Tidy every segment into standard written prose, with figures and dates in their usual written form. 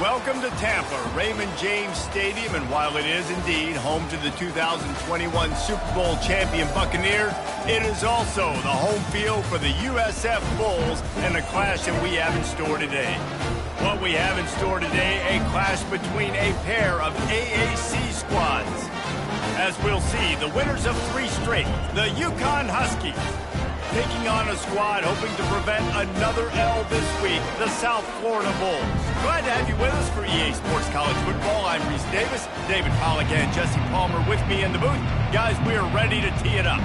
Welcome to Tampa, Raymond James Stadium, and while it is indeed home to the 2021 Super Bowl champion Buccaneers, it is also the home field for the USF Bulls and the clash that we have in store today. What we have in store today, a clash between a pair of AAC squads. As we'll see, the winners of 3 straight, the Uconn Huskies, taking on a squad hoping to prevent another L this week, the South Florida Bulls. Glad to have you with us for EA Sports College Football. I'm Reese Davis, David Pollack and Jesse Palmer with me in the booth. Guys, we are ready to tee it up.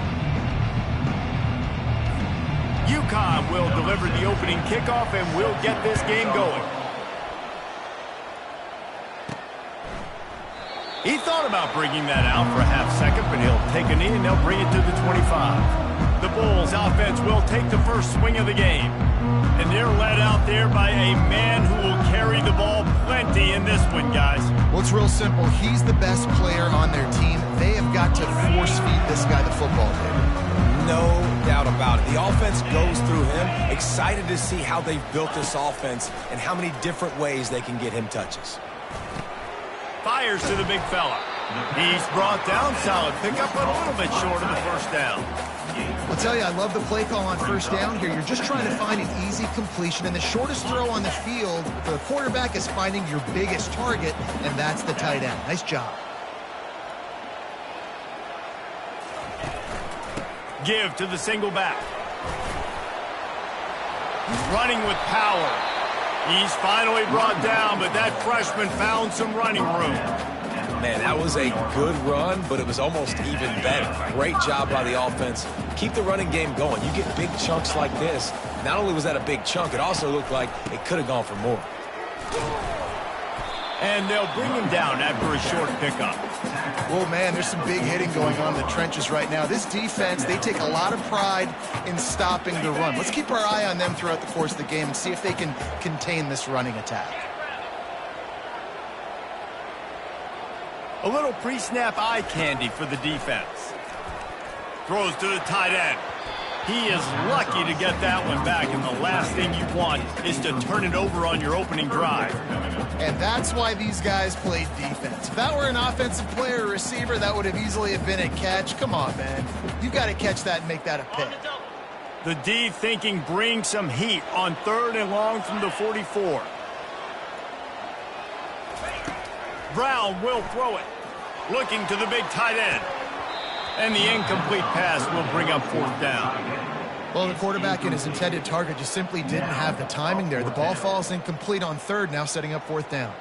Uconn will deliver the opening kickoff and we'll get this game going. He thought about bringing that out for a half second, but he'll take a knee and they'll bring it to the 25. The Bulls offense will take the first swing of the game. And they're led out there by a man who will carry the ball plenty in this one, guys. Well, it's real simple. He's the best player on their team. They have got to force-feed this guy the football, David. No doubt about it. The offense goes through him. Excited to see how they've built this offense and how many different ways they can get him touches. Fires to the big fella. He's brought down. Solid pickup, but a little bit short of the first down. I'll tell you, I love the play call on first down here. You're just trying to find an easy completion, and the shortest throw on the field for the quarterback is finding your biggest target, and that's the tight end. Nice job. Give to the single back. He's running with power. He's finally brought down, but that freshman found some running room. Man, that was a good run, but it was almost even better. Great job by the offense. Keep the running game going. You get big chunks like this. Not only was that a big chunk, it also looked like it could have gone for more. And they'll bring him down after a short pickup. Well, man, there's some big hitting going on in the trenches right now. This defense, they take a lot of pride in stopping the run. Let's keep our eye on them throughout the course of the game and see if they can contain this running attack. A little pre-snap eye candy for the defense. Throws to the tight end. He is lucky to get that one back, and the last thing you want is to turn it over on your opening drive. And that's why these guys played defense. If that were an offensive player or receiver, that would have easily have been a catch. Come on, man. You've got to catch that and make that a pick. The D thinking bring some heat on 3rd and long from the 44. Brown will throw it. Looking to the big tight end. And the incomplete pass will bring up 4th down. Well, the quarterback and his intended target just simply didn't have the timing there. The ball falls incomplete on 3rd, now setting up 4th down.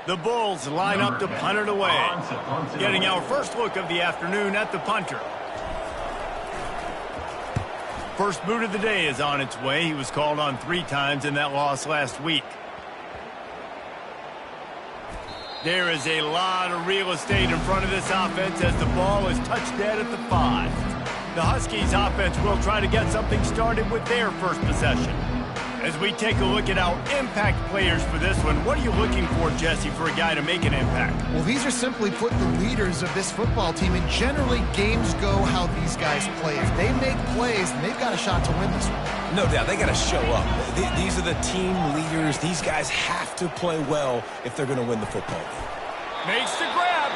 The Bulls line up to punt it away. Getting our first look of the afternoon at the punter. First boot of the day is on its way. He was called on 3 times in that loss last week. There is a lot of real estate in front of this offense as the ball is touched dead at the 5. The Huskies offense will try to get something started with their first possession. As we take a look at our impact players for this one, what are you looking for, Jesse, for a guy to make an impact? Well, these are simply put the leaders of this football team, and generally games go how these guys play. If they make plays, then they've got a shot to win this one. No doubt, they got to show up. These are the team leaders. These guys have to play well if they're going to win the football game. Makes the grab.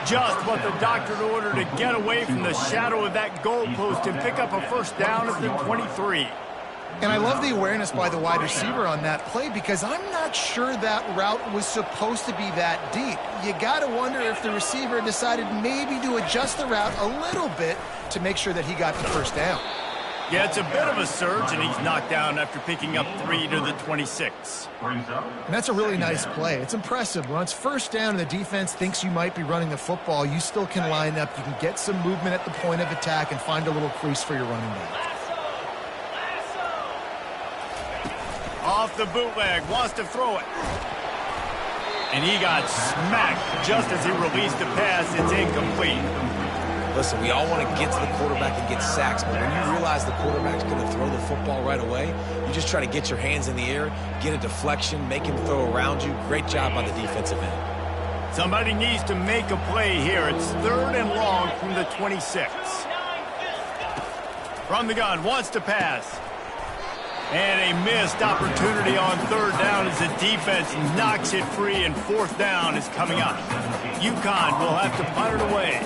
Just what the doctor ordered to get away from the shadow of that goalpost and pick up a first down at the 23. And I love the awareness by the wide receiver on that play because I'm not sure that route was supposed to be that deep. You got to wonder if the receiver decided maybe to adjust the route a little bit to make sure that he got the first down. Yeah, it's a bit of a surge, and he's knocked down after picking up 3 to the 26. And that's a really nice play. It's impressive. When it's first down and the defense thinks you might be running the football, you still can line up. You can get some movement at the point of attack and find a little crease for your running back. Off the bootleg, wants to throw it. And he got smacked just as he released the pass. It's incomplete. Listen, we all want to get to the quarterback and get sacks, but when you realize the quarterback's going to throw the football right away, you just try to get your hands in the air, get a deflection, make him throw around you. Great job by the defensive end. Somebody needs to make a play here. It's 3rd and long from the 26. From the gun, wants to pass. And a missed opportunity on third down as the defense knocks it free, and fourth down is coming up. Uconn will have to punt it away.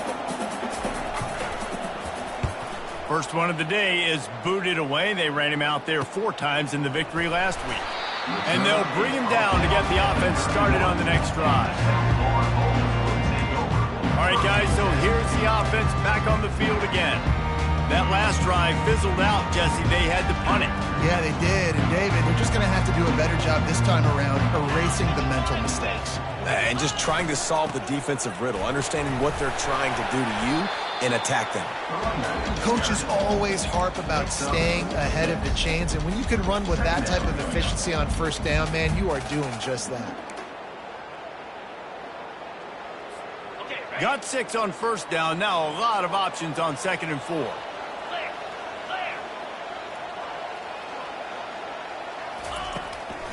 First one of the day is booted away. They ran him out there 4 times in the victory last week. And they'll bring him down to get the offense started on the next drive. All right, guys, so here's the offense back on the field again. That last drive fizzled out, Jesse. They had to punt it. Yeah, they did. And, David, they're just going to have to do a better job this time around erasing the mental mistakes. And just trying to solve the defensive riddle, understanding what they're trying to do to you and attack them. Coaches always harp about staying ahead of the chains, and when you can run with that type of efficiency on first down, man, you are doing just that. Got 6 on first down. Now a lot of options on 2nd and 4.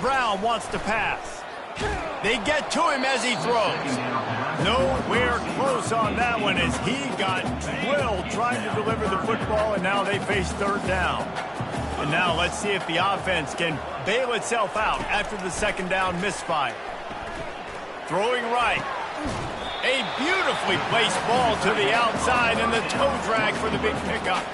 Brown wants to pass. They get to him as he throws. Nowhere close on that one as he got drilled trying to deliver the football, and now they face third down. And now let's see if the offense can bail itself out after the 2nd down misfire. Throwing right. A beautifully placed ball to the outside, and the toe drag for the big pickup.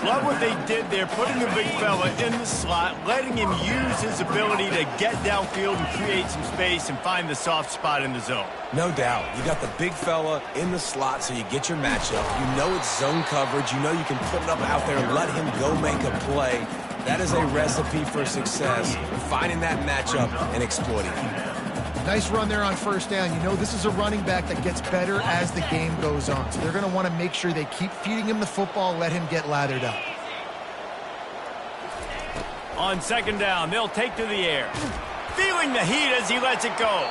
Love what they did there, putting the big fella in the slot, letting him use his ability to get downfield and create some space and find the soft spot in the zone. No doubt. You got the big fella in the slot, so you get your matchup. You know it's zone coverage. You know you can put it up out there and let him go make a play. That is a recipe for success, finding that matchup and exploiting it. Nice run there on first down. You know this is a running back that gets better as the game goes on. So they're going to want to make sure they keep feeding him the football, let him get lathered up. On 2nd down, they'll take to the air. Feeling the heat as he lets it go.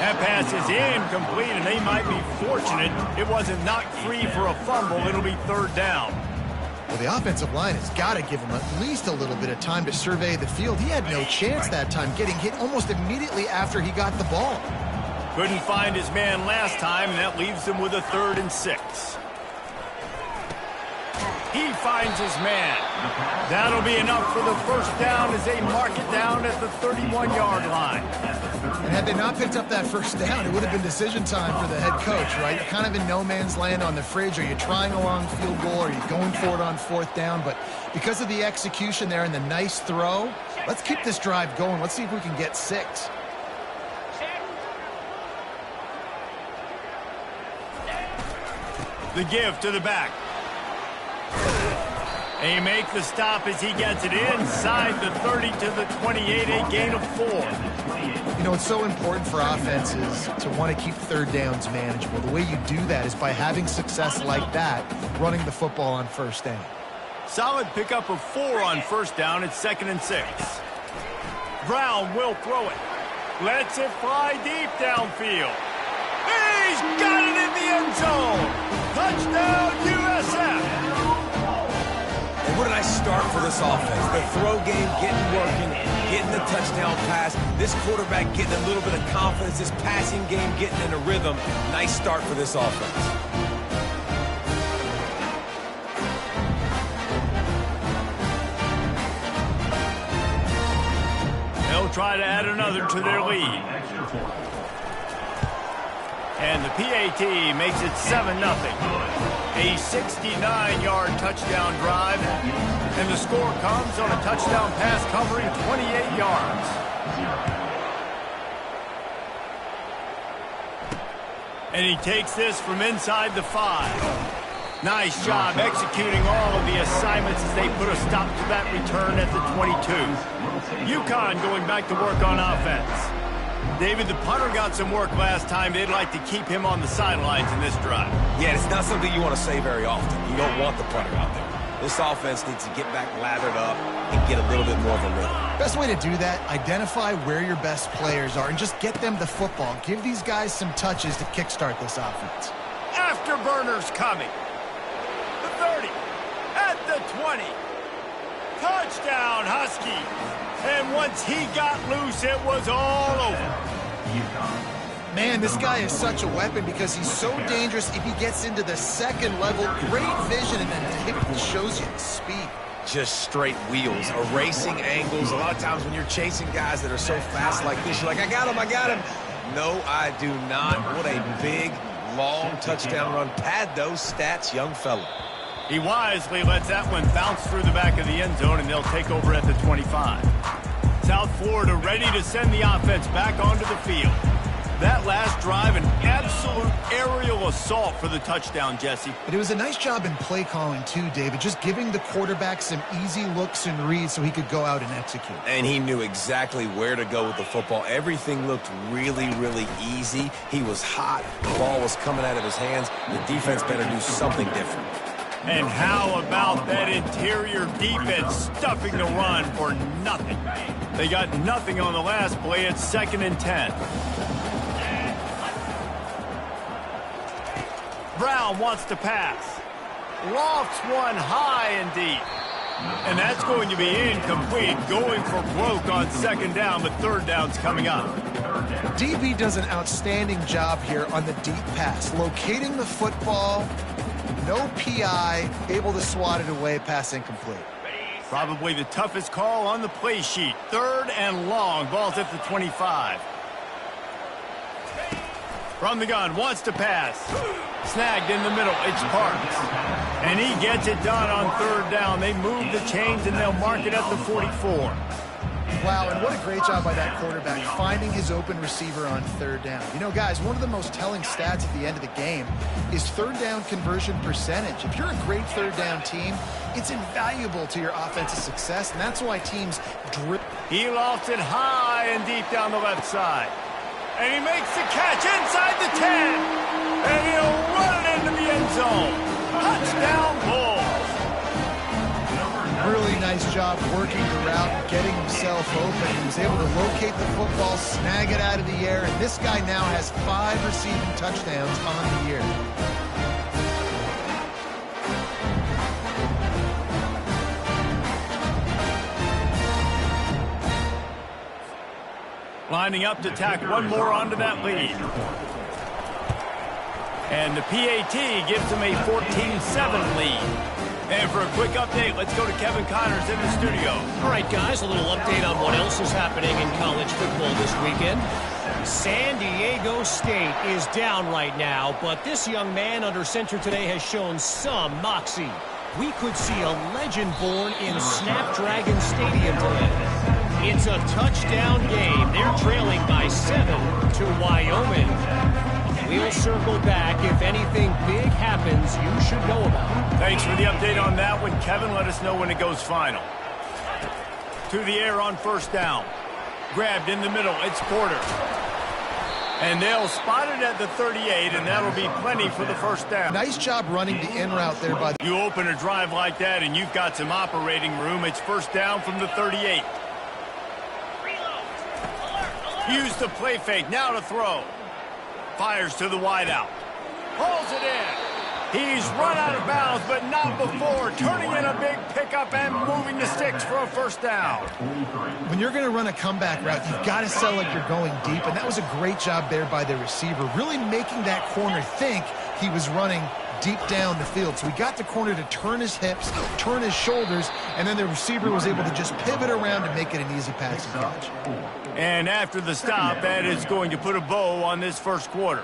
That pass is incomplete, and they might be fortunate it wasn't knocked free for a fumble. It'll be third down. Well, the offensive line has got to give him at least a little bit of time to survey the field. He had no chance that time, getting hit almost immediately after he got the ball. Couldn't find his man last time, and that leaves him with a 3rd and 6. He finds his man. That'll be enough for the first down as they mark it down at the 31-yard line. And had they not picked up that first down, it would have been decision time for the head coach, right? You're kind of in no man's land on the fridge. Are you trying a long field goal? Are you going for it on 4th down? But because of the execution there and the nice throw, let's keep this drive going. Let's see if we can get 6. The give to the back. They make the stop as he gets it inside the 30 to the 28, a gain of 4. You know, it's so important for offenses to want to keep third downs manageable. The way you do that is by having success like that, running the football on first down. Solid pickup of 4 on first down. It's 2nd and 6. Brown will throw it. Lets it fly deep downfield. He's got it in the end zone. Touchdown, USF. And what a nice start for this offense. The throw game getting working, getting the touchdown pass. This quarterback getting a little bit of confidence. This passing game getting in a rhythm. Nice start for this offense. They'll try to add another to their lead. And the PAT makes it 7-0. A 69-yard touchdown drive. And the score comes on a touchdown pass covering 28 yards. And he takes this from inside the 5. Nice job executing all of the assignments as they put a stop to that return at the 22. Uconn going back to work on offense. David, the punter got some work last time. They'd like to keep him on the sidelines in this drive. Yeah, it's not something you want to say very often. You don't want the punter out there. This offense needs to get back lathered up and get a little bit more of a rhythm. Best way to do that, identify where your best players are and just get them the football. Give these guys some touches to kickstart this offense. Afterburners coming. The 30, at the 20. Touchdown, Huskies. And once he got loose, it was all over. Man, this guy is such a weapon because he's so dangerous if he gets into the second level. Great vision, and then it shows you speed. just straight wheels, erasing angles. A lot of times when you're chasing guys that are so fast like this, you're like, I got him. No, I do not. What a big, long touchdown run. Pad those stats, young fella. He wisely lets that one bounce through the back of the end zone, and they'll take over at the 25. South Florida ready to send the offense back onto the field. That last drive, an absolute aerial assault for the touchdown, Jesse. But it was a nice job in play calling too, David, just giving the quarterback some easy looks and reads so he could go out and execute. And he knew exactly where to go with the football. Everything looked really, really easy. He was hot. The ball was coming out of his hands. The defense better do something different. And how about that interior defense stuffing the run for nothing? They got nothing on the last play. It's 2nd and 10. Brown wants to pass. Lofts one high and deep. And that's going to be incomplete. Going for broke on 2nd down, but 3rd down's coming up. DB does an outstanding job here on the deep pass. Locating the football, no PI, able to swat it away, pass incomplete. Probably the toughest call on the play sheet. 3rd and long. Ball's at the 25. From the gun, wants to pass. Snagged in the middle, it's Parks. And he gets it done on 3rd down. They move the chains and they'll mark it at the 44. Wow, and what a great job by that quarterback, finding his open receiver on 3rd down. You know, guys, one of the most telling stats at the end of the game is 3rd down conversion percentage. If you're a great 3rd down team, it's invaluable to your offensive success, and that's why teams drip. He lofts it high and deep down the left side. And he makes the catch inside the 10. And he'll run it into the end zone. Touchdown, Bulls. Really nice job working the route and getting himself open. He was able to locate the football, snag it out of the air, and this guy now has 5 receiving touchdowns on the year. Lining up to tack one more onto that lead. And the PAT gives them a 14-7 lead. And for a quick update, let's go to Kevin Connors in the studio. All right, guys, a little update on what else is happening in college football this weekend. San Diego State is down right now, but this young man under center today has shown some moxie. We could see a legend born in Snapdragon Stadium today. It's a touchdown game. They're trailing by 7 to Wyoming. We'll circle back. If anything big happens, you should know about it. Thanks for the update on that one, Kevin. Let us know when it goes final. To the air on 1st down. Grabbed in the middle. It's Porter. And they'll spot it at the 38, and that'll be plenty for the 1st down. Nice job running the in route there by the... You open a drive like that, and you've got some operating room. It's 1st down from the 38. Use the play fake. Now to throw. Fires to the wideout. Pulls it in. He's run out of bounds, but not before. Turning in a big pickup and moving the sticks for a 1st down. When you're going to run a comeback route, you've got to sell like you're going deep, and that was a great job there by the receiver, really making that corner think he was running deep down the field. So he got the corner to turn his hips, turn his shoulders, and then the receiver was able to just pivot around and make it an easy passing catch. And after the stop, that is going to put a bow on this 1st quarter.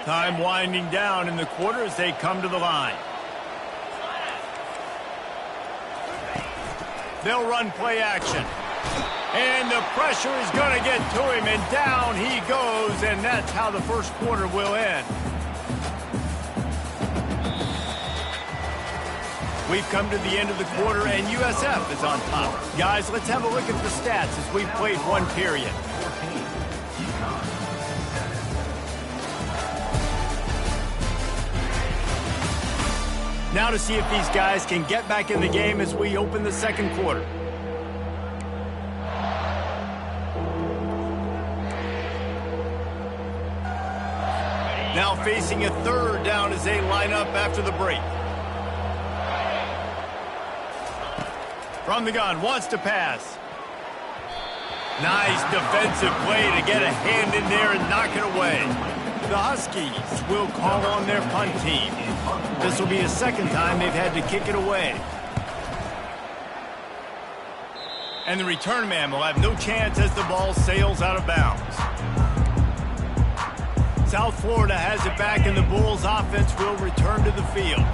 Time winding down in the quarter as they come to the line. They'll run play action. And the pressure is going to get to him, and down he goes, and that's how the 1st quarter will end. We've come to the end of the quarter, and USF is on top. Guys, let's have a look at the stats as we've played one period. Now to see if these guys can get back in the game as we open the 2nd quarter. Now facing a 3rd down as they line up after the break. From the gun, wants to pass. Nice defensive play to get a hand in there and knock it away. The Huskies will call on their punt team. This will be the second time they've had to kick it away. And the return man will have no chance as the ball sails out of bounds. South Florida has it back, and the Bulls offense will return to the field.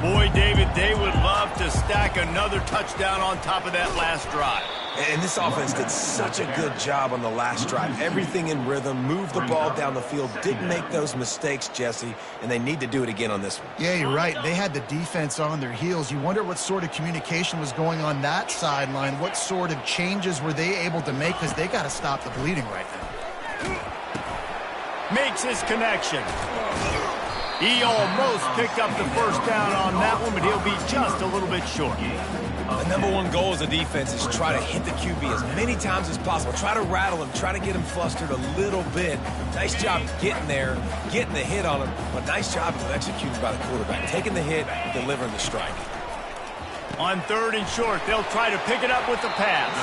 Boy, David, they would love to stack another touchdown on top of that last drive. And this offense did such a good job on the last drive. Everything in rhythm, moved the ball down the field, didn't make those mistakes, Jesse, and they need to do it again on this one. Yeah, you're right. They had the defense on their heels. You wonder what sort of communication was going on that sideline. What sort of changes were they able to make, because they got to stop the bleeding right now. Makes his connection. He almost picked up the first down on that one, but he'll be just a little bit short. The number one goal as a defense is try to hit the QB as many times as possible. Try to rattle him, try to get him flustered a little bit. Nice job getting there, getting the hit on him, but nice job of executing by the quarterback. Taking the hit, delivering the strike. On 3rd and short, they'll try to pick it up with the pass.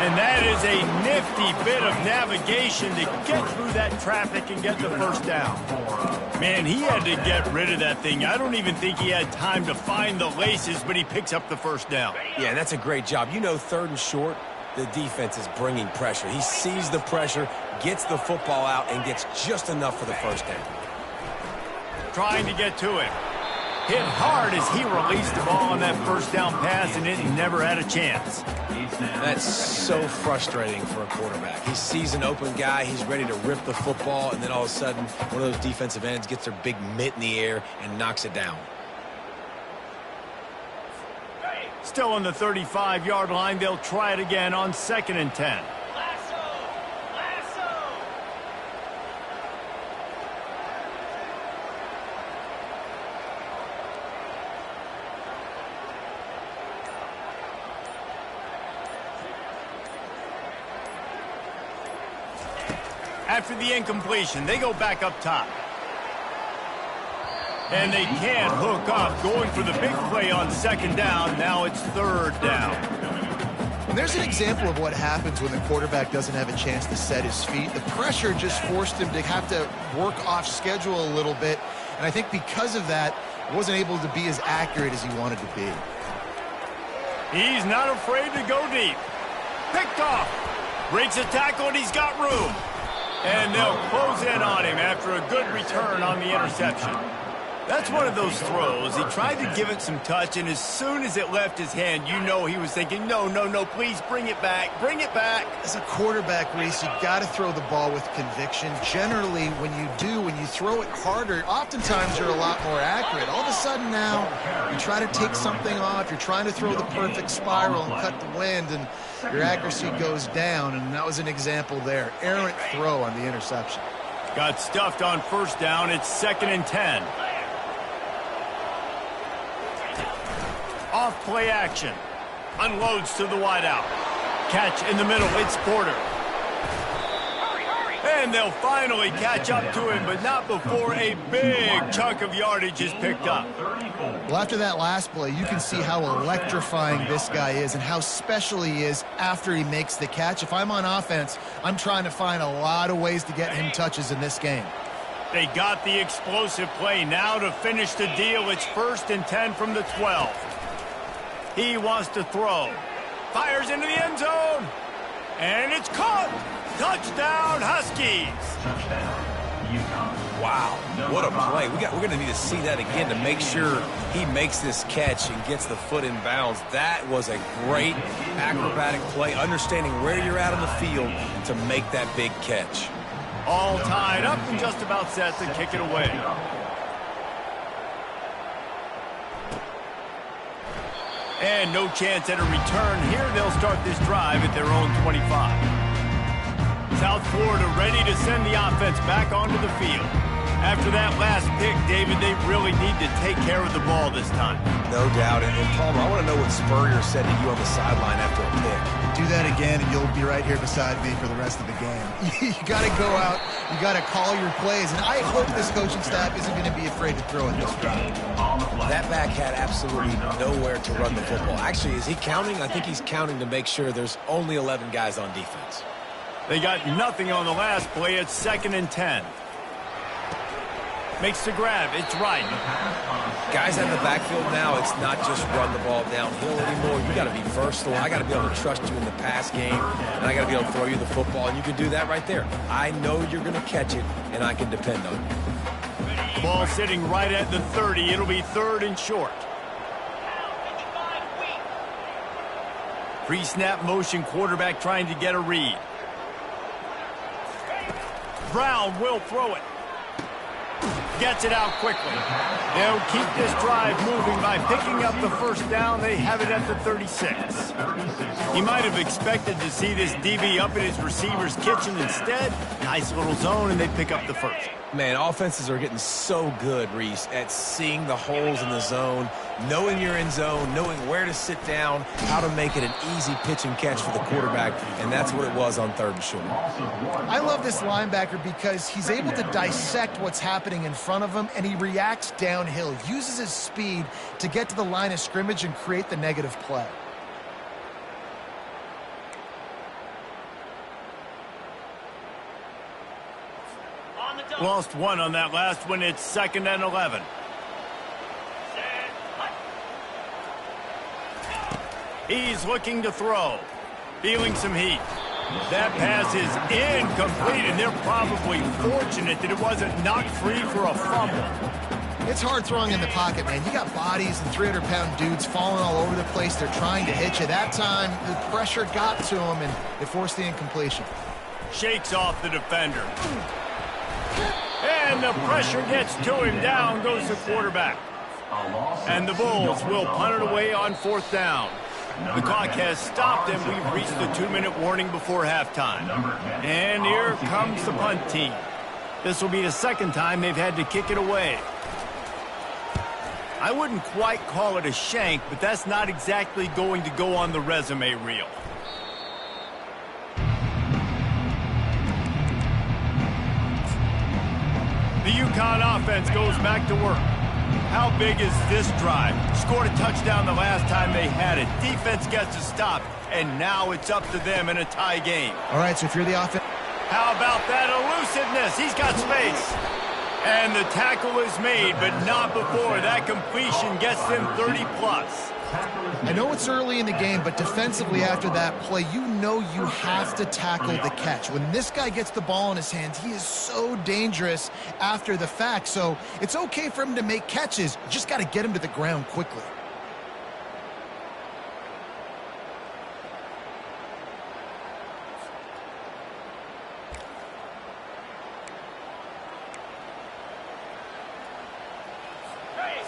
And that is a nifty bit of navigation to get through that traffic and get the first down. Man, he had to get rid of that thing. I don't even think he had time to find the laces, but he picks up the first down. Yeah, and that's a great job. You know, 3rd and short, the defense is bringing pressure. He sees the pressure, gets the football out, and gets just enough for the first down. Trying to get to it. Hit hard as he released the ball on that first down pass, and it never had a chance. That's so frustrating for a quarterback. He sees an open guy, he's ready to rip the football, and then all of a sudden, one of those defensive ends gets their big mitt in the air and knocks it down. Still on the 35-yard line, they'll try it again on 2nd and 10. After the incompletion, they go back up top. And they can't hook up, going for the big play on 2nd down. Now it's 3rd down. And there's an example of what happens when the quarterback doesn't have a chance to set his feet. The pressure just forced him to have to work off schedule a little bit. And I think because of that, he wasn't able to be as accurate as he wanted to be. He's not afraid to go deep. Picked off. Breaks a tackle, and he's got room. And they'll close in on him after a good return on the interception. That's one of those throws. He tried to give it some touch, and as soon as it left his hand, you know he was thinking, no, no, no, please bring it back, bring it back. As a quarterback, Reese, you got to throw the ball with conviction. Generally, when you do, when you throw it harder, oftentimes you're a lot more accurate. All of a sudden now, you try to take something off, you're trying to throw the perfect spiral and cut the wind, and your accuracy goes down, and that was an example there. Errant throw on the interception. Got stuffed on 1st down. It's 2nd and 10. Off play action. Unloads to the wideout. Catch in the middle. It's Porter. And they'll finally catch up to him, but not before a big chunk of yardage is picked up. Well, after that last play, you can see how electrifying this guy is and how special he is after he makes the catch. If I'm on offense, I'm trying to find a lot of ways to get him touches in this game. They got the explosive play. Now to finish the deal, it's 1st and 10 from the 12. He wants to throw. Fires into the end zone. And it's caught. Touchdown, Huskies. Wow, what a play. We're going to need to see that again to make sure he makes this catch and gets the foot in bounds. That was a great acrobatic play, understanding where you're at on the field to make that big catch. All tied up and just about set to kick it away. And no chance at a return here. They'll start this drive at their own 25. South Florida ready to send the offense back onto the field. After that last pick, David, they really need to take care of the ball this time. No doubt. And Palmer, I want to know what Spurrier said to you on the sideline after a pick. Do that again, and you'll be right here beside me for the rest of the game. You got to go out. You got to call your plays. And I hope this coaching staff isn't going to be afraid to throw it this drive. That back had absolutely nowhere to run the football. Actually, is he counting? I think he's counting to make sure there's only 11 guys on defense. They got nothing on the last play. It's 2nd and 10. Makes the grab. It's right. Guys in the backfield now, it's not just run the ball downhill anymore. You got to be versatile. I got to be able to trust you in the pass game, and I got to be able to throw you the football, and you can do that right there. I know you're going to catch it, and I can depend on it. The ball sitting right at the 30. It'll be 3rd and short. Pre-snap motion, quarterback trying to get a read. Brown will throw it. Gets it out quickly. They'll keep this drive moving by picking up the first down. They have it at the 36. He might have expected to see this DB up in his receiver's kitchen. Instead, nice little zone, and they pick up the first. Man, offenses are getting so good, Reese, at seeing the holes in the zone, knowing you're in zone, knowing where to sit down, how to make it an easy pitch and catch for the quarterback, and that's what it was on 3rd and short. I love this linebacker because he's able to dissect what's happening in front of him, and he reacts downhill, uses his speed to get to the line of scrimmage and create the negative play. Lost one on that last one. It's 2nd and 11. He's looking to throw. Feeling some heat. That pass is incomplete, and they're probably fortunate that it wasn't knocked free for a fumble. It's hard throwing in the pocket, man. You got bodies and 300-pound dudes falling all over the place. They're trying to hit you. That time, the pressure got to him, and it forced the incompletion. Shakes off the defender. And the pressure gets to him. Down goes the quarterback. And the Bulls will punt it away on 4th down. The clock has stopped, and we've reached the 2-minute warning before halftime. And here comes the punt team. This will be the 2nd time they've had to kick it away. I wouldn't quite call it a shank, but that's not exactly going to go on the resume reel. The Uconn offense goes back to work. How big is this drive? Scored a touchdown the last time they had it. Defense gets a stop, and now it's up to them in a tie game. All right, so if you're the offense... How about that elusiveness? He's got space. And the tackle is made, but not before that completion gets them 30-plus. I know it's early in the game, but defensively after that play, you know you have to tackle the catch. When this guy gets the ball in his hands, he is so dangerous after the fact. So it's okay for him to make catches. You just got to get him to the ground quickly.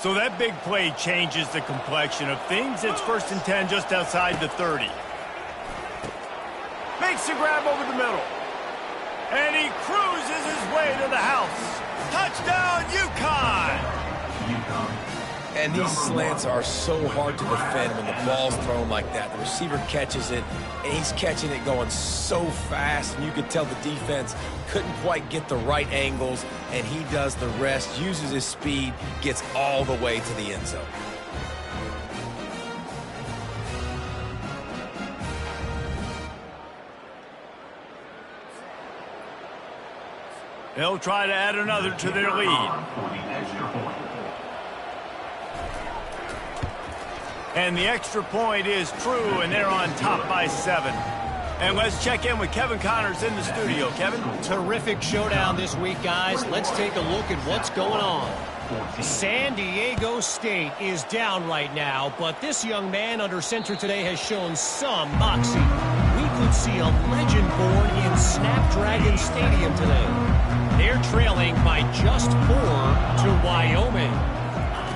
So that big play changes the complexion of things. It's 1st and 10 just outside the 30. Makes the grab over the middle. And he cruises his way to the house. Touchdown, Uconn! And these slants are so hard to defend when the ball's thrown like that. The receiver catches it, and he's catching it going so fast, and you could tell the defense couldn't quite get the right angles, and he does the rest, uses his speed, gets all the way to the end zone. They'll try to add another to their lead. And the extra point is true, and they're on top by 7. And let's check in with Kevin Connors in the studio. Kevin? Terrific showdown this week, guys. Let's take a look at what's going on. San Diego State is down right now, but this young man under center today has shown some moxie. We could see a legend born in Snapdragon Stadium today. They're trailing by just 4 to Wyoming.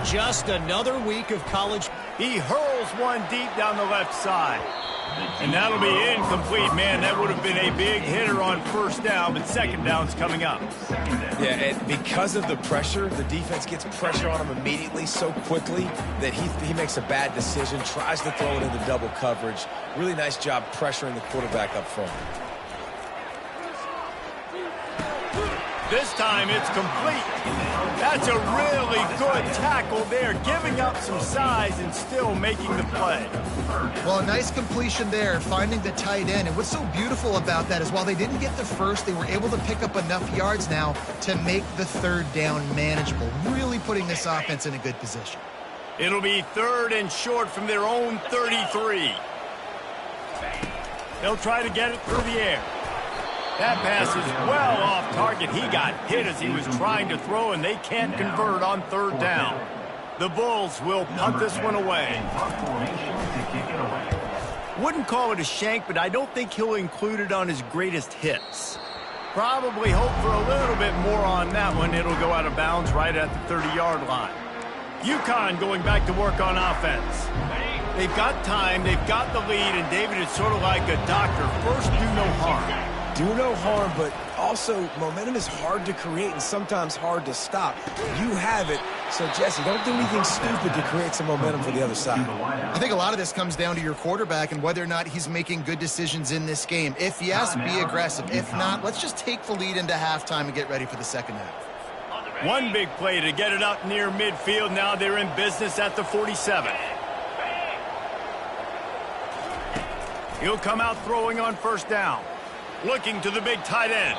Just another week of college. He hurls one deep down the left side. And that'll be incomplete. Man, that would have been a big hitter on 1st down, but 2nd down's coming up. Yeah, and because of the pressure, the defense gets pressure on him immediately so quickly that he makes a bad decision, tries to throw it into double coverage. Really nice job pressuring the quarterback up front. This time it's complete. That's a really good tackle there, giving up some size and still making the play. Well, a nice completion there, finding the tight end. And what's so beautiful about that is while they didn't get the first, they were able to pick up enough yards now to make the third down manageable, really putting this offense in a good position. It'll be 3rd and short from their own 33. They'll try to get it through the air. That pass is well off target. He got hit as he was trying to throw, and they can't convert on 3rd down. The Bulls will punt this one away. Wouldn't call it a shank, but I don't think he'll include it on his greatest hits. Probably hope for a little bit more on that one. It'll go out of bounds right at the 30-yard line. Uconn going back to work on offense. They've got time, they've got the lead, and David, it's sort of like a doctor. First, do no harm. Do no harm, but also momentum is hard to create and sometimes hard to stop. You have it, so Jesse, don't do anything stupid to create some momentum for the other side. I think a lot of this comes down to your quarterback and whether or not he's making good decisions in this game. If yes, be aggressive. If not, let's just take the lead into halftime and get ready for the second half. One big play to get it up near midfield. Now they're in business at the 47. He'll come out throwing on 1st down. Looking to the big tight end.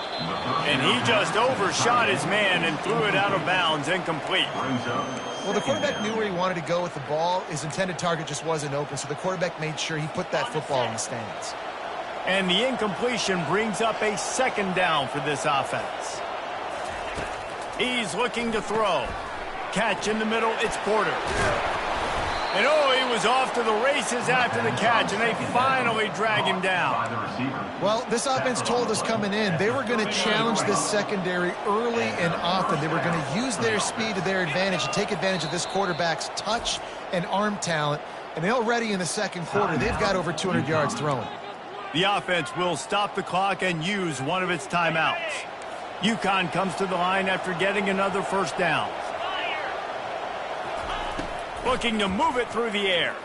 And he just overshot his man and threw it out of bounds, incomplete. Well, the quarterback knew where he wanted to go with the ball. His intended target just wasn't open, so the quarterback made sure he put that football in the stands. And the incompletion brings up a 2nd down for this offense. He's looking to throw. Catch in the middle, it's Porter. And he was off to the races after the catch, and they finally drag him down. Well, this offense told us coming in they were going to challenge this secondary early and often. They were going to use their speed to their advantage and take advantage of this quarterback's touch and arm talent. And already in the 2nd quarter, they've got over 200 yards throwing. The offense will stop the clock and use one of its timeouts. Uconn comes to the line after getting another 1st down. Looking to move it through the air.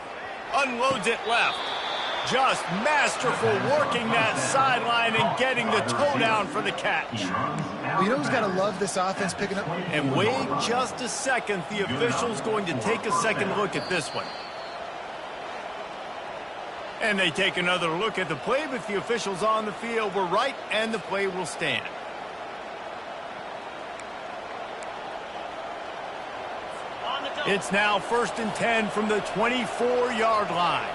Unloads it left. Just masterful working that sideline and getting the toe down for the catch. Well, you know who's got to love this offense picking up? And wait just a second. The official's going to take a second look at this one. And they take another look at the play, but the officials on the field were right, and the play will stand. It's now 1st and 10 from the 24-yard line.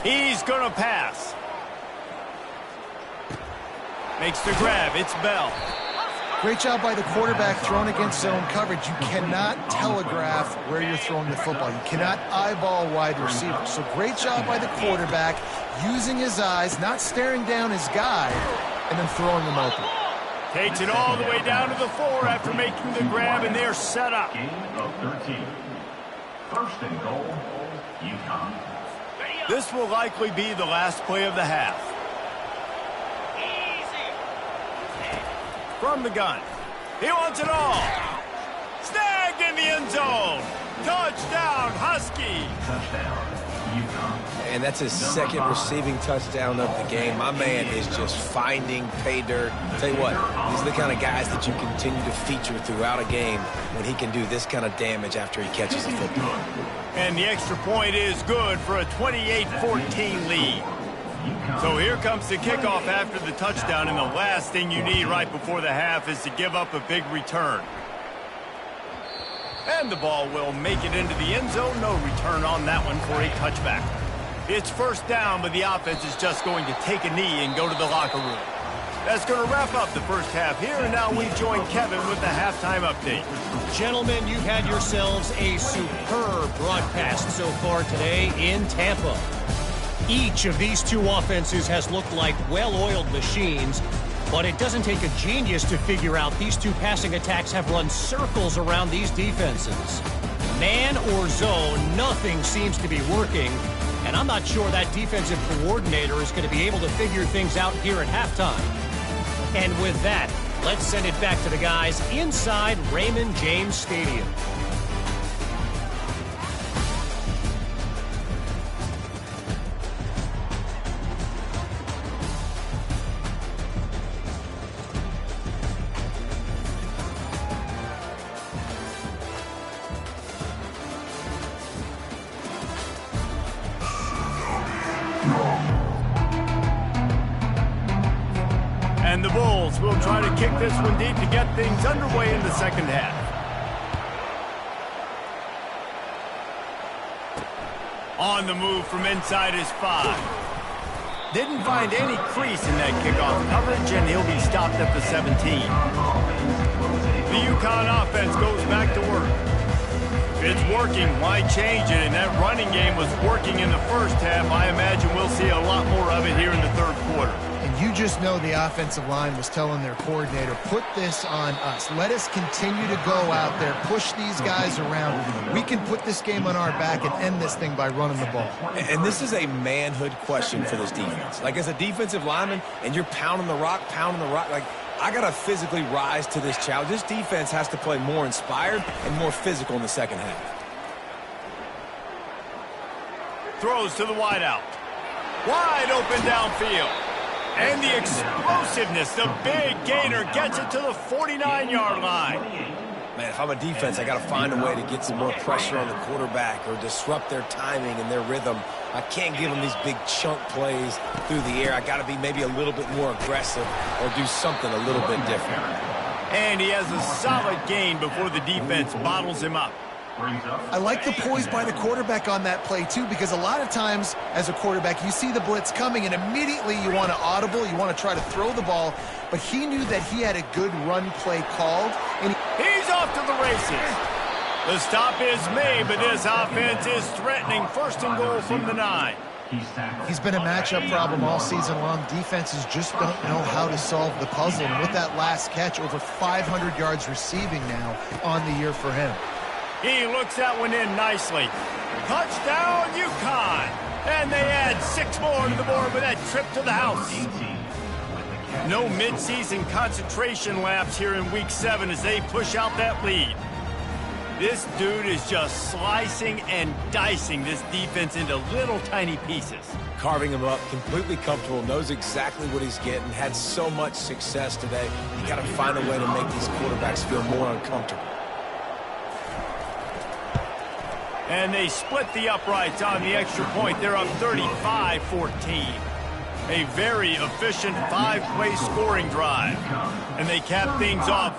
He's going to pass. Makes the grab. It's Bell. Great job by the quarterback throwing against zone coverage. You cannot telegraph where you're throwing the football. You cannot eyeball wide receivers. So great job by the quarterback using his eyes, not staring down his guy, and then throwing him open. Takes it all the way down to the 4 after making the grab, and they're set up. Gain of 13. 1st and goal, Uconn. This will likely be the last play of the half. From the gun. He wants it all. Snagged in the end zone. Touchdown, Husky. Touchdown, Uconn. And that's his 2nd receiving touchdown of the game. My man is just finding pay dirt. Tell you what, these are the kind of guys that you continue to feature throughout a game when he can do this kind of damage after he catches the football. And the extra point is good for a 28-14 lead. So here comes the kickoff after the touchdown, and the last thing you need right before the half is to give up a big return. And the ball will make it into the end zone. No return on that one for a touchback. It's 1st down, but the offense is just going to take a knee and go to the locker room. That's going to wrap up the first half here, and now we join Kevin with the halftime update. Gentlemen, you've had yourselves a superb broadcast so far today in Tampa. Each of these two offenses has looked like well-oiled machines, but it doesn't take a genius to figure out these two passing attacks have run circles around these defenses. Man or zone, nothing seems to be working, and I'm not sure that defensive coordinator is going to be able to figure things out here at halftime. And with that, let's send it back to the guys inside Raymond James Stadium. And the Bulls will try to kick this one deep to get things underway in the second half. On the move from inside his 5. Didn't find any crease in that kickoff coverage, and he'll be stopped at the 17. The Uconn offense goes back to work. It's working. Why change it? And that running game was working in the first half. I imagine we'll see a lot more of it here in the third quarter. And you just know the offensive line was telling their coordinator, put this on us. Let us continue to go out there, push these guys around. We can put this game on our back and end this thing by running the ball. And this is a manhood question for this defense. Like, as a defensive lineman, and you're pounding the rock, like, I got to physically rise to this challenge. This defense has to play more inspired and more physical in the second half. Throws to the wideout. Wide open downfield. And the explosiveness, the big gainer gets it to the 49-yard line. Man, if I'm a defense, I got to find a way to get some more pressure on the quarterback or disrupt their timing and their rhythm. I can't give them these big chunk plays through the air. I got to be maybe a little bit more aggressive or do something a little bit different. And he has a solid gain before the defense bottles him up. I like the poise by the quarterback on that play, too, because a lot of times as a quarterback, you see the blitz coming, and immediately you want to audible, you want to try to throw the ball, but he knew that he had a good run play called. And he's off to the races. The stop is made, but this offense is threatening. First and goal from the 9. He's been a matchup problem all season long. Defenses just don't know how to solve the puzzle, and with that last catch, over 500 yards receiving now on the year for him. He looks that one in nicely. Touchdown, Uconn. And they add 6 more to the board with that trip to the house. No midseason concentration laps here in Week 7 as they push out that lead. This dude is just slicing and dicing this defense into little tiny pieces. Carving him up, completely comfortable, knows exactly what he's getting, had so much success today. You got to find a way to make these quarterbacks feel more uncomfortable. And they split the uprights on the extra point. They're up 35-14. A very efficient 5-play scoring drive. And they cap things off.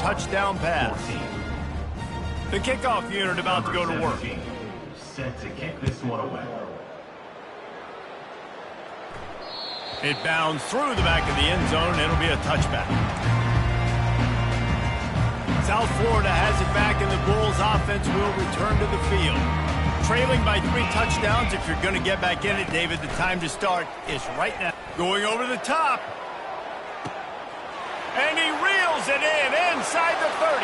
Touchdown pass. The kickoff unit about to go to work. Set to kick this one away. It bounds through the back of the end zone, and it'll be a touchback. South Florida has it back, and the Bulls offense will return to the field. Trailing by 3 touchdowns. If you're going to get back in it, David, the time to start is right now. Going over the top. And he reels it in inside the 30.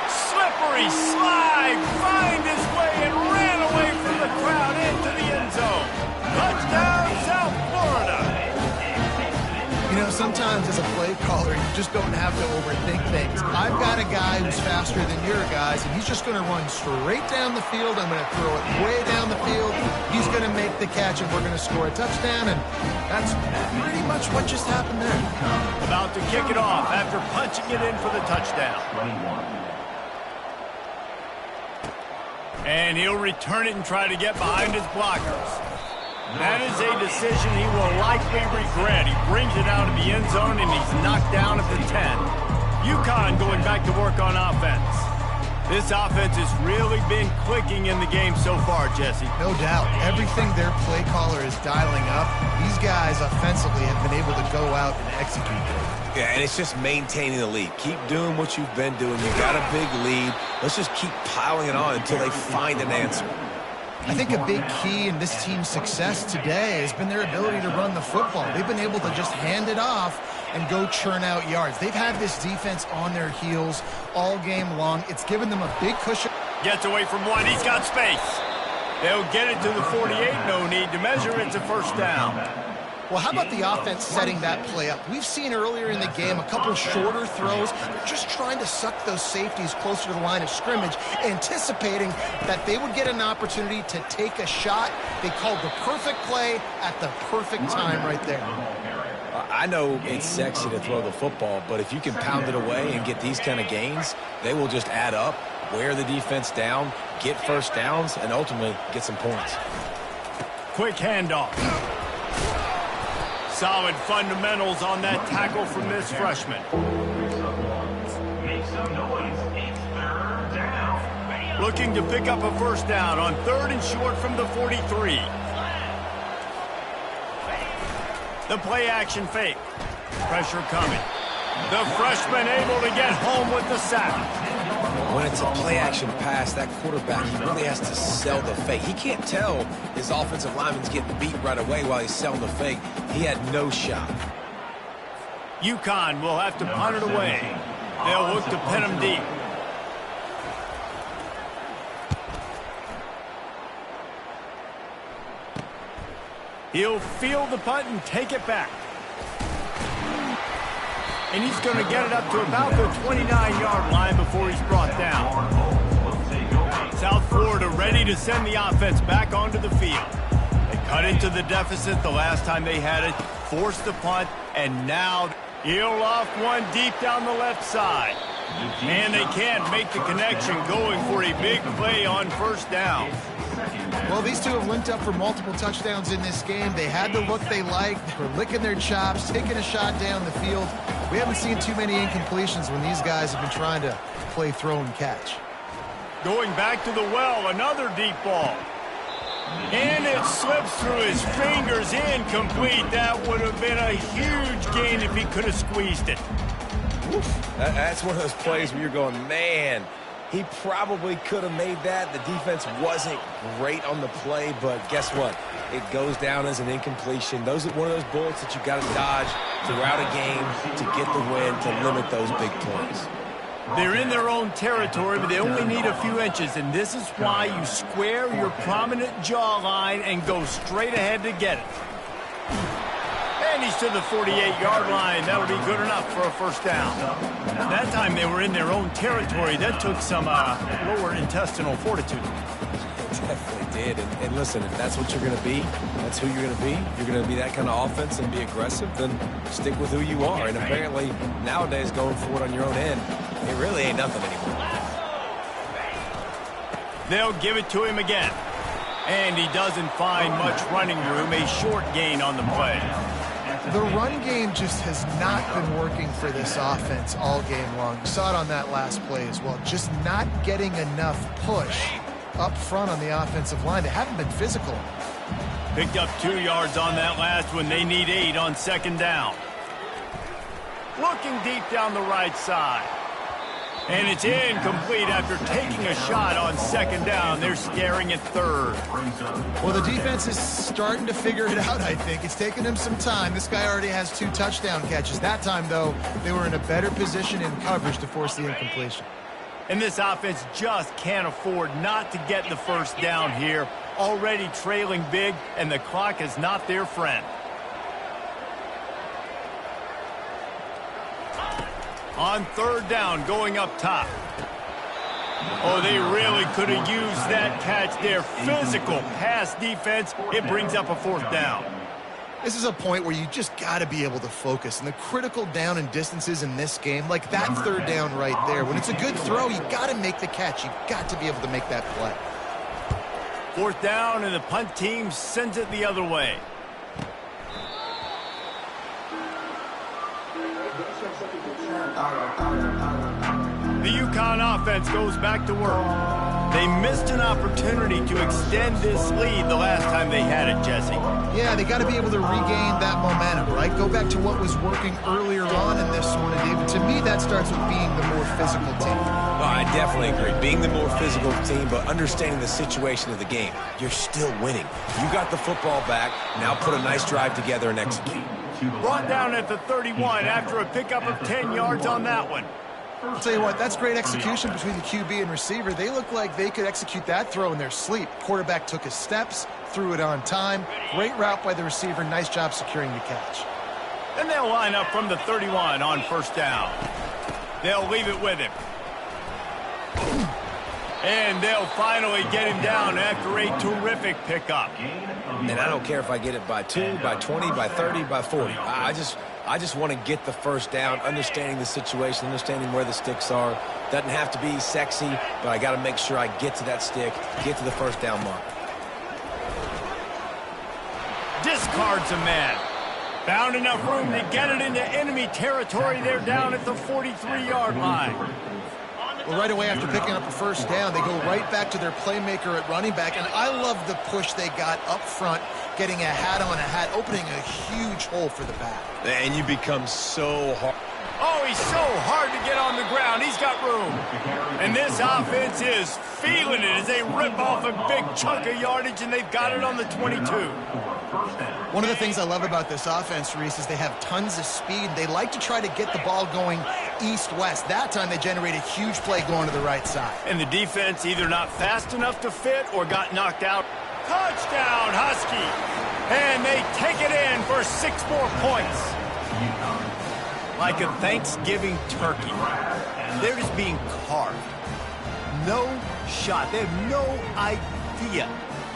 Slippery slide, find his way and ran away from the crowd into the end zone. Touchdown, South Florida. You know, sometimes as a play caller, you just don't have to overthink things. I've got a guy who's faster than your guys, and he's just going to run straight down the field. I'm going to throw it way down the field. He's going to make the catch, and we're going to score a touchdown, and that's pretty much what just happened there. About to kick it off after punching it in for the touchdown. And he'll return it and try to get behind his blockers. That is a decision he will likely regret. He brings it out of the end zone, and he's knocked down at the 10. Uconn going back to work on offense. This offense has really been clicking in the game so far, Jesse. No doubt. Everything their play caller is dialing up, these guys offensively have been able to go out and execute it. Yeah, and it's just maintaining the lead. Keep doing what you've been doing. You got a big lead. Let's just keep piling it on until they find an answer. I think a big key in this team's success today has been their ability to run the football. They've been able to just hand it off and go churn out yards. They've had this defense on their heels all game long. It's given them a big cushion. Gets away from one. He's got space. They'll get it to the 48. No need to measure. It's a first down. Well, how about the offense setting that play up? We've seen earlier in the game a couple shorter throws. They're just trying to suck those safeties closer to the line of scrimmage, anticipating that they would get an opportunity to take a shot. They called the perfect play at the perfect time right there. I know it's sexy to throw the football, but if you can pound it away and get these kind of gains, they will just add up, wear the defense down, get first downs, and ultimately get some points. Quick handoff. Solid fundamentals on that tackle from this freshman. Make some noise. It's third down. Looking to pick up a first down on 3rd and short from the 43. The play action fake. Pressure coming. The freshman able to get home with the sack. When it's a play-action pass, that quarterback, he really has to sell the fake. He can't tell his offensive lineman's getting beat right away while he's selling the fake. He had no shot. Uconn will have to punt it away. They'll look to pin him deep. He'll field the punt and take it back. And he's going to get it up to about the 29-yard line before he's brought down. South Florida ready to send the offense back onto the field. They cut into the deficit the last time they had it, forced the punt, and now he'll off one deep down the left side. And they can't make the connection, going for a big play on first down. Well, these two have linked up for multiple touchdowns in this game. They had the look they liked. They were licking their chops, taking a shot down the field. We haven't seen too many incompletions when these guys have been trying to play throw and catch. Going back to the well, another deep ball. And it slips through his fingers, incomplete. That would have been a huge gain if he could have squeezed it. That's one of those plays where you're going, man, he probably could have made that. The defense wasn't great on the play, but guess what? It goes down as an incompletion. Those are one of those bullets that you've got to dodge throughout a game to get the win, to limit those big plays. They're in their own territory, but they only need a few inches, and this is why you square your prominent jawline and go straight ahead to get it. And he's to the 48-yard line. That'll be good enough for a first down. That time they were in their own territory. That took some lower intestinal fortitude. It definitely did. And listen, if that's what you're going to be, that's who you're going to be. You're going to be that kind of offense and be aggressive, then stick with who you are. And apparently, nowadays, going for it on your own end, it really ain't nothing anymore. They'll give it to him again. And he doesn't find much running room. A short gain on the play. The run game just has not been working for this offense all game long. You saw it on that last play as well. Just not getting enough push up front on the offensive line. They haven't been physical. Picked up 2 yards on that last one. They need 8 on second down. Looking deep down the right side. And it's incomplete after taking a shot on second down. They're staring at third. Well, the defense is starting to figure it out, I think. It's taken them some time. This guy already has 2 touchdown catches. That time, though, they were in a better position in coverage to force the incompletion. And this offense just can't afford not to get the first down here. Already trailing big, and the clock is not their friend. On third down, going up top. Oh, they really could have used that catch there. Physical pass defense. It brings up a fourth down. This is a point where you just got to be able to focus. And the critical down and distances in this game, like that third down right there, when it's a good throw, you got to make the catch. You got to be able to make that play. Fourth down, and the punt team sends it the other way. The Uconn offense goes back to work. They missed an opportunity to extend this lead the last time they had it, Jesse. Yeah, they got to be able to regain that momentum, right? Go back to what was working earlier on in this one. And David, to me, that starts with being the more physical team. Oh, I definitely agree. Being the more physical team, but understanding the situation of the game. You're still winning. You got the football back. Now put a nice drive together and execute. Brought down at the 31 after a pickup of 10 yards on that one. I'll tell you what, that's great execution between the QB and receiver. They look like they could execute that throw in their sleep. Quarterback took his steps, threw it on time. Great route by the receiver. Nice job securing the catch. And they'll line up from the 31 on first down. They'll leave it with him. And they'll finally get him down after a terrific pickup. And I don't care if I get it by 2, by 20, by 30, by 40. I just want to get the first down, understanding the situation, understanding where the sticks are. Doesn't have to be sexy, but I got to make sure I get to that stick, get to the first down mark. Discards a man. Found enough room to get it into enemy territory. They're down at the 43-yard line. Well, right away after picking up a first down, they go right back to their playmaker at running back. And I love the push they got up front, getting a hat on a hat, opening a huge hole for the back. And you become so hard. Oh, he's so hard to get on the ground. He's got room. And this offense is feeling it as they rip off a big chunk of yardage, and they've got it on the 22. One of the things I love about this offense, Reese, is they have tons of speed. They like to try to get the ball going east-west. That time they generate a huge play going to the right side. And the defense either not fast enough to fit or got knocked out. Touchdown, Husky! And they take it in for 6 more points. Like a Thanksgiving turkey. They're just being carved. No shot. They have no idea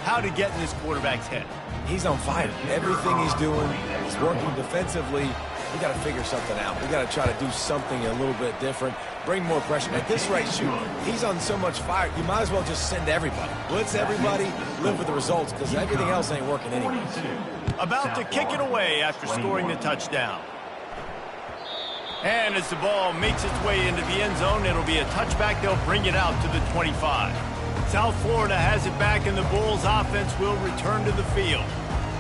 how to get in this quarterback's head. He's on fire. Everything he's doing, he's working defensively. We got to figure something out. We got to try to do something a little bit different. Bring more pressure. At this rate, shoot, he's on so much fire, you might as well just send everybody. Blitz everybody, live with the results, because everything else ain't working anyway. About to kick it away after scoring the touchdown. And as the ball makes its way into the end zone, it'll be a touchback. They'll bring it out to the 25. South Florida has it back, and the Bulls offense will return to the field.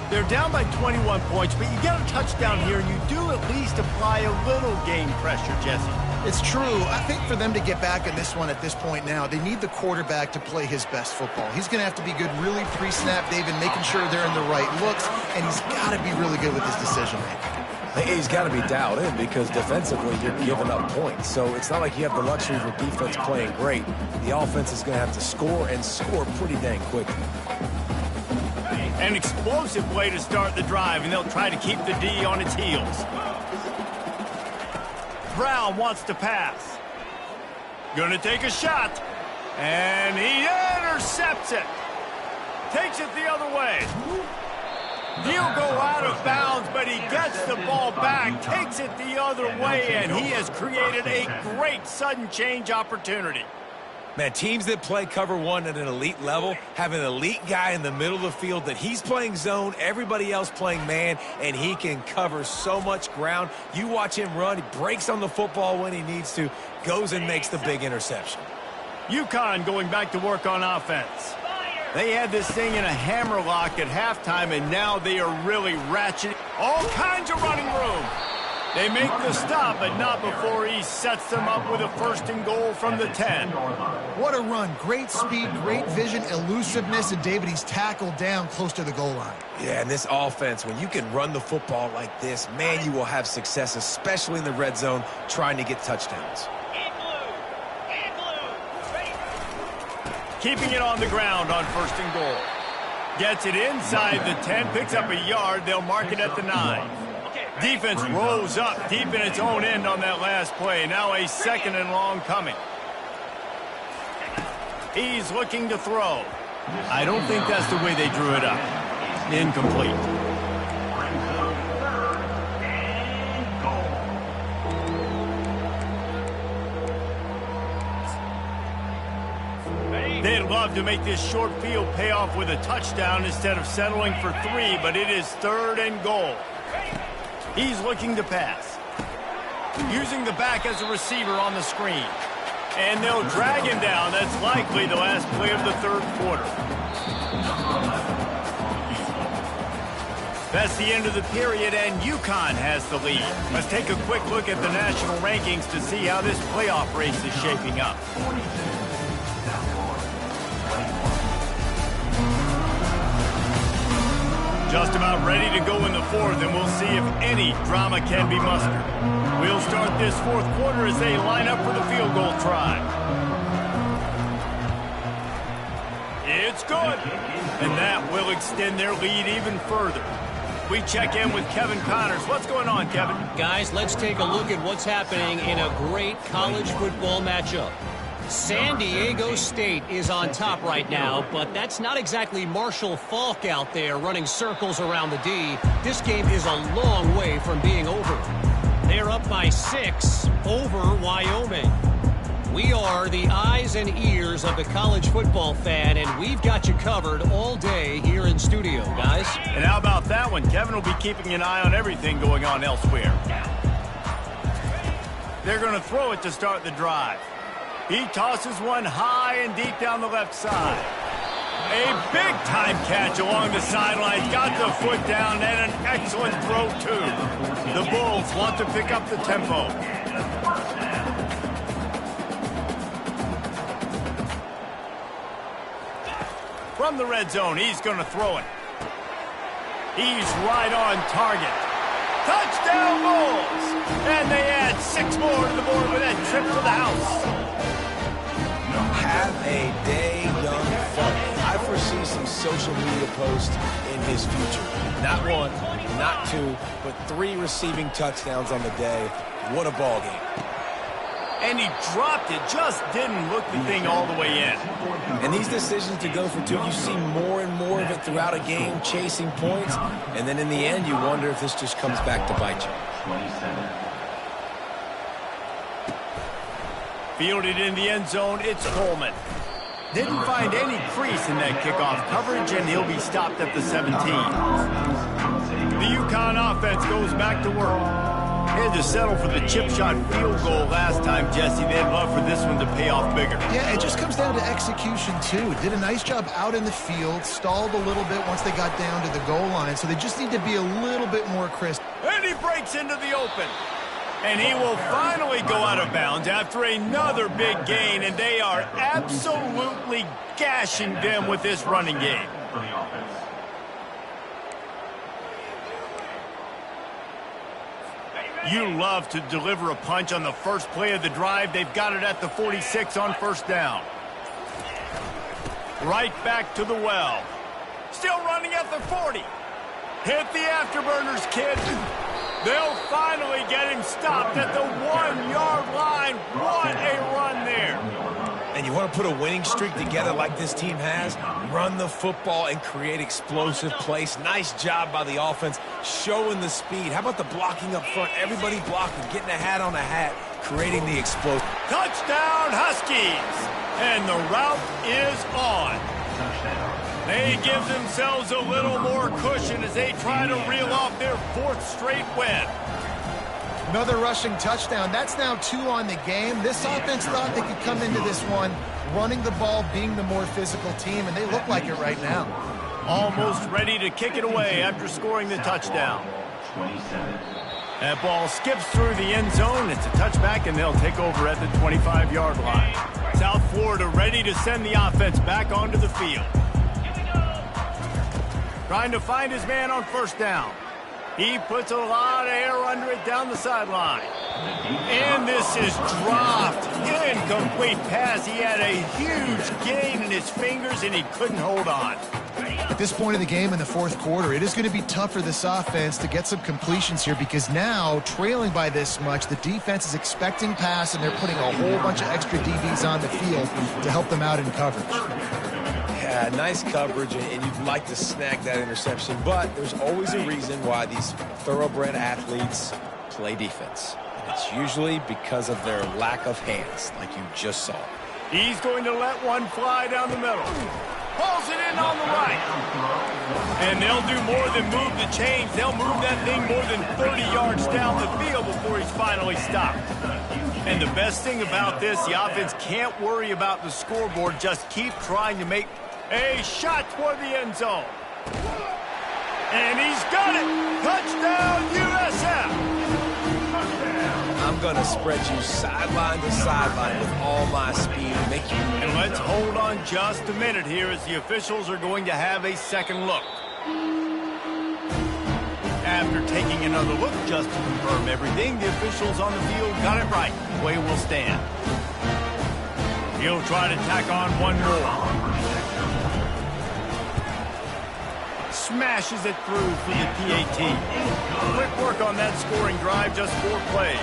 They're down by 21 points, but you get a touchdown here, and you do at least apply a little game pressure, Jesse. It's true. I think for them to get back in this one at this point now, they need the quarterback to play his best football. He's going to have to be good really pre-snap, David, making sure they're in the right looks, and he's got to be really good with his decision-making. He's got to be dialed in because defensively you're giving up points. So it's not like you have the luxury of your defense playing great. The offense is going to have to score and score pretty dang quickly. An explosive play to start the drive, and they'll try to keep the D on its heels. Brown wants to pass. Going to take a shot, and he intercepts it. Takes it the other way. He'll go out of bounds, but he gets the ball back, takes it the other way, and he has created a great sudden change opportunity. Man, teams that play cover one at an elite level have an elite guy in the middle of the field that he's playing zone, everybody else playing man, and he can cover so much ground. You watch him run, he breaks on the football when he needs to, goes and makes the big interception. Uconn going back to work on offense. They had this thing in a hammer lock at halftime, and now they are really ratcheting. All kinds of running room. They make the stop, but not before he sets them up with a 1st and goal from the 10. What a run. Great speed, great vision, elusiveness, and David, he's tackled down close to the goal line. Yeah, and this offense, when you can run the football like this, man, you will have success, especially in the red zone, trying to get touchdowns. Keeping it on the ground on 1st and goal. Gets it inside the 10, picks up a yard. They'll mark it at the 9. Defense rose up deep in its own end on that last play. Now a 2nd and long coming. He's looking to throw. I don't think that's the way they drew it up. Incomplete. They'd love to make this short field pay off with a touchdown instead of settling for 3, but it is 3rd and goal. He's looking to pass. Using the back as a receiver on the screen. And they'll drag him down. That's likely the last play of the 3rd quarter. That's the end of the period, and Uconn has the lead. Let's take a quick look at the national rankings to see how this playoff race is shaping up. Just about ready to go in the 4th, and we'll see if any drama can be mustered. We'll start this 4th quarter as they line up for the field goal try. It's good, and that will extend their lead even further. We check in with Kevin Connors. What's going on, Kevin? Guys, let's take a look at what's happening in a great college football matchup. San Diego State is on top right now, but that's not exactly Marshall Faulk out there running circles around the D. This game is a long way from being over. They're up by 6 over Wyoming. We are the eyes and ears of the college football fan, and we've got you covered all day here in studio, guys. And how about that one? Kevin will be keeping an eye on everything going on elsewhere. They're going to throw it to start the drive. He tosses one high and deep down the left side. A big-time catch along the sideline. Got the foot down and an excellent throw, too. The Bulls want to pick up the tempo. From the red zone, he's going to throw it. He's right on target. Touchdown, Bulls! And they add 6 more to the board with that trip to the house. Have a day, young fella. I foresee some social media posts in his future. Not 1, not 2, but 3 receiving touchdowns on the day. What a ball game. And he dropped it, just didn't look the thing all the way in. And these decisions to go for 2, you see more and more of it throughout a game, chasing points. And then in the end, you wonder if this just comes back to bite you. Fielded in the end zone, it's Coleman. Didn't find any crease in that kickoff coverage, and he'll be stopped at the 17. The Uconn offense goes back to work. Had to settle for the chip shot field goal last time, Jesse. They'd love for this one to pay off bigger. Yeah, it just comes down to execution, too. Did a nice job out in the field, stalled a little bit once they got down to the goal line, so they just need to be a little bit more crisp. And he breaks into the open. And he will finally go out of bounds after another big gain, and they are absolutely gashing them with this running game. You love to deliver a punch on the first play of the drive. They've got it at the 46 on first down. Right back to the well. Still running at the 40. Hit the afterburners, kid. They'll finally get him stopped at the 1-yard line. What a run there. And you want to put a winning streak together like this team has, run the football and create explosive plays. Nice job by the offense, showing the speed. How about the blocking up front? Everybody blocking, getting a hat on a hat, creating the explosion. Touchdown, Huskies. And the route is on. They give themselves a little more cushion as they try to reel off their 4th straight win. Another rushing touchdown. That's now 2 on the game. This offense thought they could come into this one running the ball, being the more physical team, and they look like it right now. Almost ready to kick it away after scoring the touchdown. That ball skips through the end zone. It's a touchback, and they'll take over at the 25-yard line. South Florida ready to send the offense back onto the field. Trying to find his man on first down. He puts a lot of air under it down the sideline. And this is dropped. Incomplete pass. He had a huge gain in his fingers, and he couldn't hold on. At this point of the game in the 4th quarter, it is going to be tough for this offense to get some completions here because now, trailing by this much, the defense is expecting pass, and they're putting a whole bunch of extra DBs on the field to help them out in coverage. Yeah, nice coverage, and you'd like to snag that interception, but there's always a reason why these thoroughbred athletes play defense. And it's usually because of their lack of hands, like you just saw. He's going to let one fly down the middle. Pulls it in on the right. And they'll do more than move the chains. They'll move that thing more than 30 yards down the field before he's finally stopped. And the best thing about this, the offense can't worry about the scoreboard. Just keep trying to make a shot toward the end zone. And he's got it. Touchdown, USF. I'm going to spread you sideline to sideline with all my speed. Make you. And let's hold on just a minute here as the officials are going to have a second look. After taking another look just to confirm everything, the officials on the field got it right. Play will stand. He'll try to tack on one more. Smashes it through for the PAT. Quick work on that scoring drive, just 4 plays.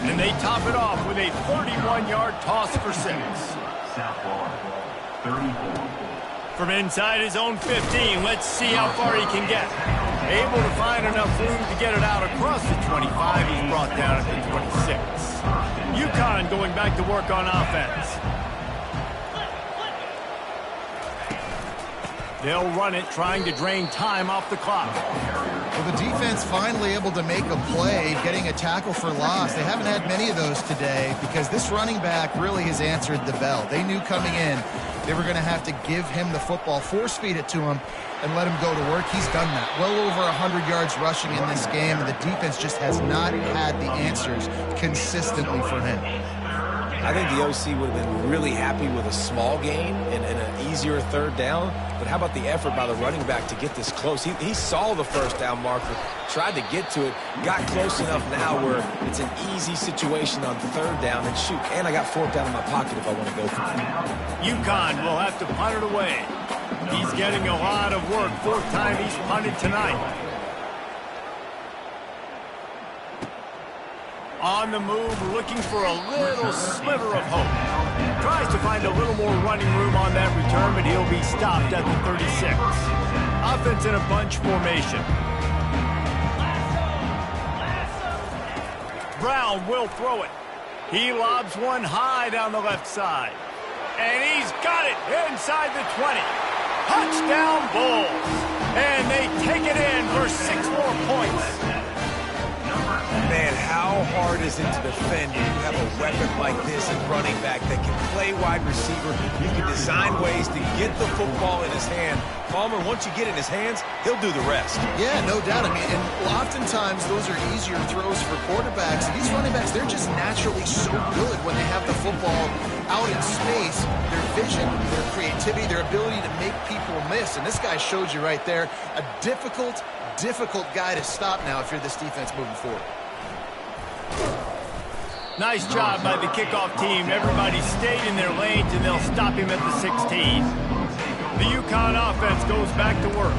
And they top it off with a 31-yard toss for 6. From inside his own 15, let's see how far he can get. Able to find enough room to get it out across the 25. He's brought down at the 26. Uconn going back to work on offense. They'll run it, trying to drain time off the clock. Well, the defense finally able to make a play, getting a tackle for loss. They haven't had many of those today because this running back really has answered the bell. They knew coming in they were going to have to give him the football, force feed it to him, and let him go to work. He's done that. Well over 100 yards rushing in this game, and the defense just has not had the answers consistently for him. I think the OC would have been really happy with a small gain and an easier third down. But how about the effort by the running back to get this close? He saw the first down marker, tried to get to it, got close enough now where it's an easy situation on third down. And shoot, and I got fourth down in my pocket if I want to go for it. Uconn will have to punt it away. He's getting a lot of work. 4th time he's punted tonight. On the move, looking for a little sliver of hope. Tries to find a little more running room on that return, but he'll be stopped at the 36. Offense in a bunch formation. Brown will throw it. He lobs one high down the left side. And he's got it inside the 20. Touchdown Bulls. And they take it in for 6 more points. Man, how hard is it to defend when you have a weapon like this at running back that can play wide receiver? You can design ways to get the football in his hand. Palmer, once you get it in his hands, he'll do the rest. Yeah, no doubt. I mean, and oftentimes those are easier throws for quarterbacks. These running backs, they're just naturally so good when they have the football out in space. Their vision, their creativity, their ability to make people miss. And this guy showed you right there, a difficult guy to stop now if you're this defense moving forward. Nice job by the kickoff team. Everybody stayed in their lanes, and they'll stop him at the 16. The Uconn offense goes back to work.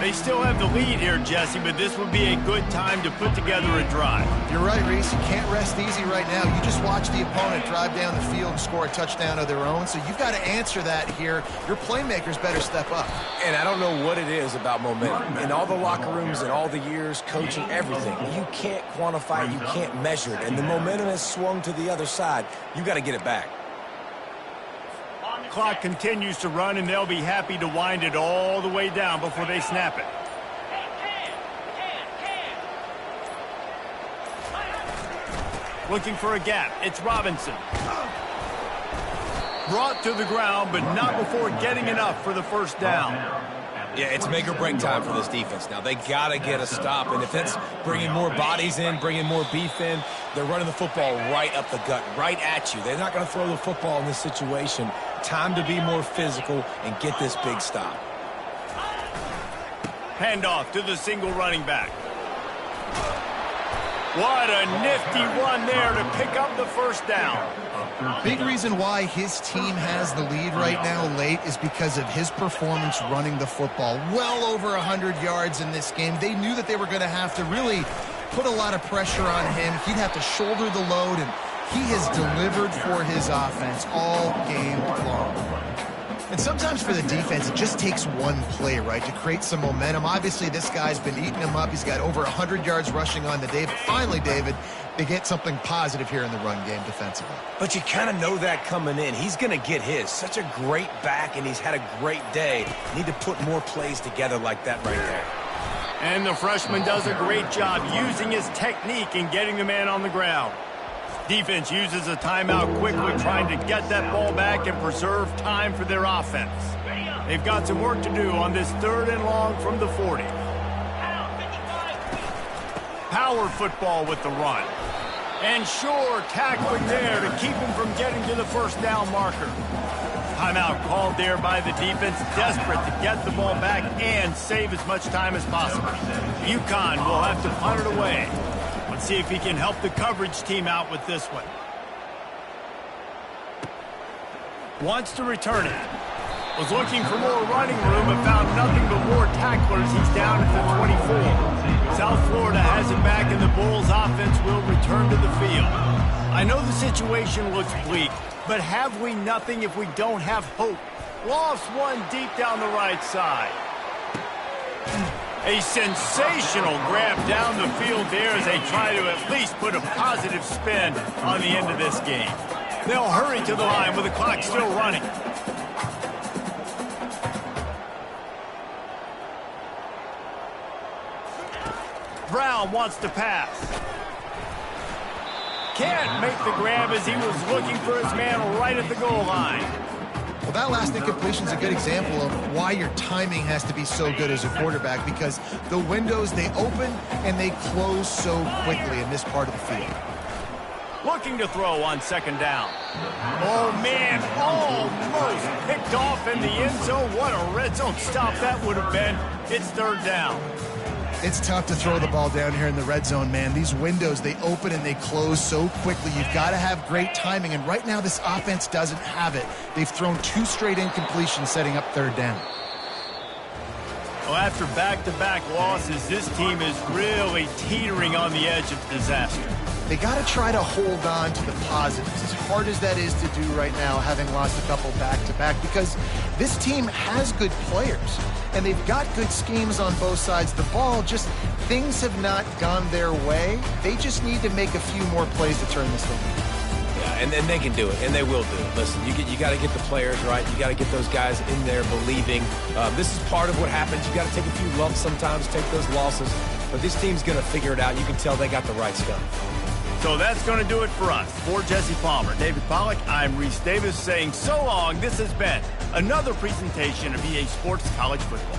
They still have the lead here, Jesse, but this would be a good time to put together a drive. You're right, Reese. You can't rest easy right now. You just watch the opponent drive down the field and score a touchdown of their own, so you've got to answer that here. Your playmakers better step up. And I don't know what it is about momentum. In all the locker rooms and all the years, coaching, everything, you can't quantify it, you can't measure it. And the momentum has swung to the other side. You got to get it back. Clock continues to run, and they'll be happy to wind it all the way down before they snap it. Looking for a gap. It's Robinson. Brought to the ground, but not before getting enough for the first down. Yeah, it's make or break time for this defense now. They got to get a stop, and if that's bringing more bodies in, bringing more beef in, they're running the football right up the gut, right at you. They're not going to throw the football in this situation. Time to be more physical and get this big stop. Handoff to the single running back. What a nifty run there to pick up the first down. Big reason why his team has the lead right now late is because of his performance running the football. Well over 100 yards in this game. They knew that they were going to have to really put a lot of pressure on him. He'd have to shoulder the load, and he has delivered for his offense all game long. And sometimes for the defense, it just takes one play, right, to create some momentum. Obviously, this guy's been eating him up. He's got over 100 yards rushing on the day. But finally, David, they get something positive here in the run game defensively. But you kind of know that coming in. He's going to get his. Such a great back, and he's had a great day. Need to put more plays together like that right there. And the freshman does a great job using his technique and getting the man on the ground. Defense uses a timeout quickly, trying to get that ball back and preserve time for their offense. They've got some work to do on this 3rd and long from the 40. Power football with the run. And sure, tackling there to keep him from getting to the first down marker. Timeout called there by the defense, desperate to get the ball back and save as much time as possible. Uconn will have to punt it away. Let's see if he can help the coverage team out with this one. Wants to return it. Was looking for more running room but found nothing but more tacklers. He's down at the 24. South Florida has him back and the Bulls offense will return to the field. I know the situation looks bleak, but have we nothing if we don't have hope? Lost one deep down the right side. A sensational grab down the field there as they try to at least put a positive spin on the end of this game. They'll hurry to the line with the clock still running. Brown wants to pass. Can't make the grab as he was looking for his man right at the goal line. Well, that last incompletion is a good example of why your timing has to be so good as a quarterback, because the windows, they open and they close so quickly in this part of the field. Looking to throw on 2nd down. Oh, man, almost picked off in the end zone. What a red zone stop that would have been. It's 3rd down. It's tough to throw the ball down here in the red zone, man. These windows, they open and they close so quickly. You've got to have great timing, and right now this offense doesn't have it. They've thrown 2 straight incompletions setting up 3rd down. Well, after back-to-back losses, this team is really teetering on the edge of disaster. They got to try to hold on to the positives, as hard as that is to do right now, having lost a couple back-to-back, because this team has good players, and they've got good schemes on both sides of the ball. Just things have not gone their way. They just need to make a few more plays to turn this thing around. Yeah, and they can do it, and they will do it. Listen, you got to get the players right. You got to get those guys in there believing. This is part of what happens. You got to take a few lumps sometimes, take those losses, but this team's going to figure it out. You can tell they got the right stuff. So that's going to do it for us. For Jesse Palmer, David Pollack, I'm Reese Davis saying so long. This has been another presentation of EA Sports College Football.